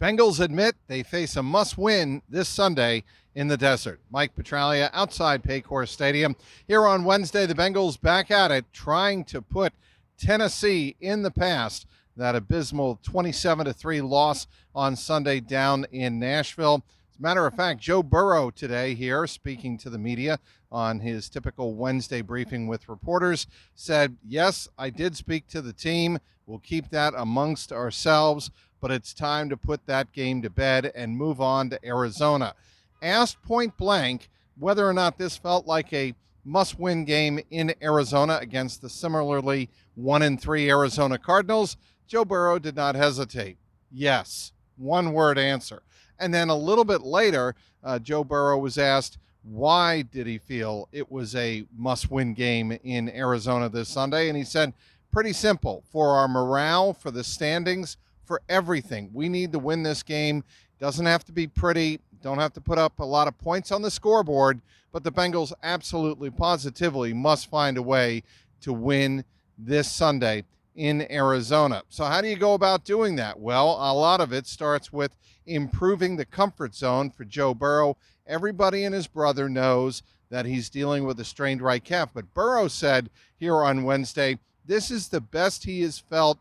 Bengals admit they face a must-win this Sunday in the desert. Mike Petraglia outside Paycor Stadium. Here on Wednesday, the Bengals back at it, trying to put Tennessee in the past. That abysmal 27-3 loss on Sunday down in Nashville. As a matter of fact, Joe Burrow today here speaking to the media on his typical Wednesday briefing with reporters said, yes, I did speak to the team. We'll keep that amongst ourselves, but it's time to put that game to bed and move on to Arizona. Asked point blank whether or not this felt like a must-win game in Arizona against the similarly 1-3 Arizona Cardinals, Joe Burrow did not hesitate. Yes, one-word answer. And then a little bit later, Joe Burrow was asked why did he feel it was a must-win game in Arizona this Sunday, and he said, pretty simple, for our morale, for the standings, for everything. We need to win this game. Doesn't have to be pretty, don't have to put up a lot of points on the scoreboard, but the Bengals absolutely, positively must find a way to win this Sunday in Arizona. So how do you go about doing that? Well, a lot of it starts with improving the comfort zone for Joe Burrow. Everybody and his brother knows that he's dealing with a strained right calf, but Burrow said here on Wednesday, this is the best he has felt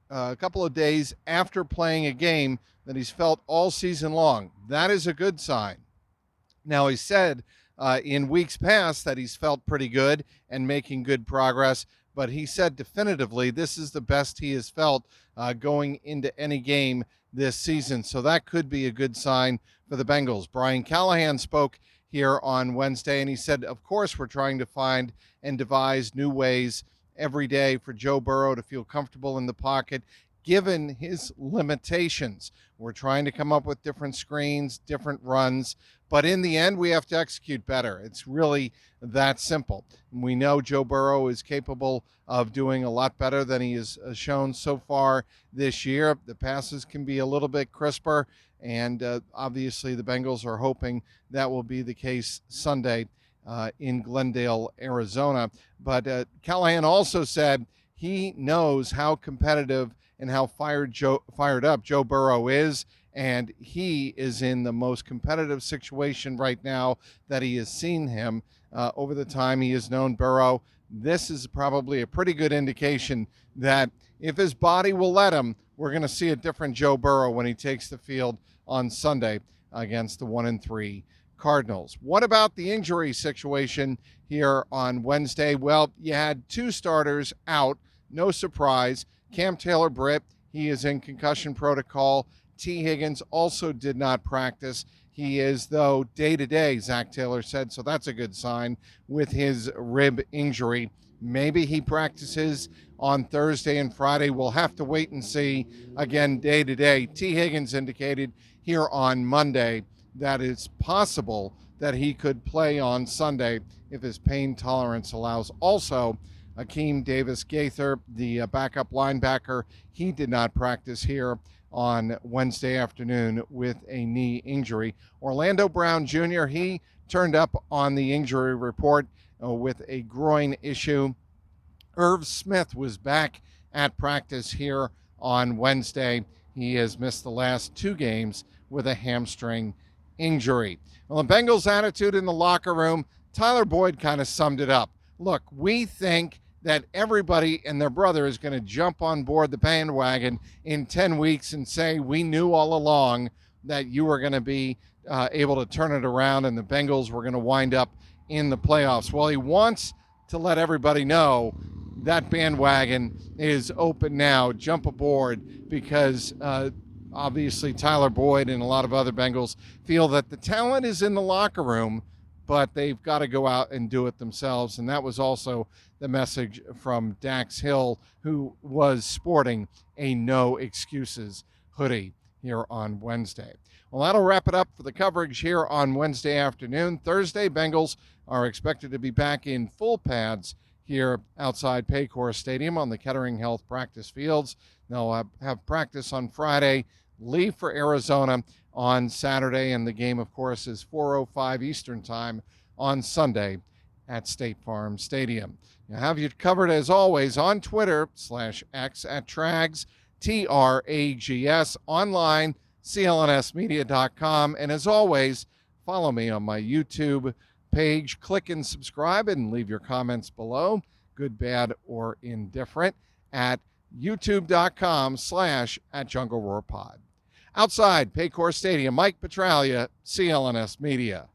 a couple of days after playing a game that he's felt all season long. That is a good sign. Now, he said in weeks past that he's felt pretty good and making good progress, but he said definitively this is the best he has felt going into any game this season. So that could be a good sign for the Bengals. Brian Callahan spoke here on Wednesday, and he said, of course, we're trying to find and devise new ways every day for Joe Burrow to feel comfortable in the pocket, given his limitations. We're trying to come up with different screens, different runs, but in the end, we have to execute better. It's really that simple. We know Joe Burrow is capable of doing a lot better than he has shown so far this year. The passes can be a little bit crisper, and obviously the Bengals are hoping that will be the case Sunday in Glendale, Arizona. But Callahan also said he knows how competitive and how fired up Joe Burrow is, and he is in the most competitive situation right now that he has seen him over the time he has known Burrow. This is probably a pretty good indication that if his body will let him, we're going to see a different Joe Burrow when he takes the field on Sunday against the 1-3 Cardinals. What about the injury situation here on Wednesday? Well, you had two starters out, no surprise. Cam Taylor-Britt, he is in concussion protocol. T. Higgins also did not practice. He is, though, day-to-day, Zach Taylor said, so that's a good sign with his rib injury. Maybe he practices on Thursday and Friday. We'll have to wait and see. Again, day-to-day. T. Higgins indicated here on Monday that it's possible that he could play on Sunday if his pain tolerance allows. Also, Akeem Davis-Gaither, the backup linebacker, he did not practice here on Wednesday afternoon with a knee injury. Orlando Brown Jr., he turned up on the injury report with a groin issue. Irv Smith was back at practice here on Wednesday. He has missed the last two games with a hamstring injury. Well, the Bengals' attitude in the locker room, Tyler Boyd kind of summed it up. Look, we think that everybody and their brother is going to jump on board the bandwagon in 10 weeks and say, we knew all along that you were going to be able to turn it around and the Bengals were going to wind up in the playoffs. Well, he wants to let everybody know that bandwagon is open now. Jump aboard, because obviously Tyler Boyd and a lot of other Bengals feel that the talent is in the locker room, but they've got to go out and do it themselves. And that was also the message from Dax Hill, who was sporting a no excuses hoodie here on Wednesday. Well, that'll wrap it up for the coverage here on Wednesday afternoon. Thursday, Bengals are expected to be back in full pads here outside Paycor Stadium on the Kettering Health practice fields. They'll have practice on Friday, leave for Arizona on Saturday, and the game, of course, is 4:05 Eastern Time on Sunday at State Farm Stadium. Now, have you covered, as always, on Twitter /X at Trags, TRAGS, online clnsmedia.com. And as always, follow me on my YouTube page. Click and subscribe and leave your comments below, good, bad, or indifferent, at youtube.com/@JungleRoarPod. Outside Paycor Stadium, Mike Petraglia, CLNS Media.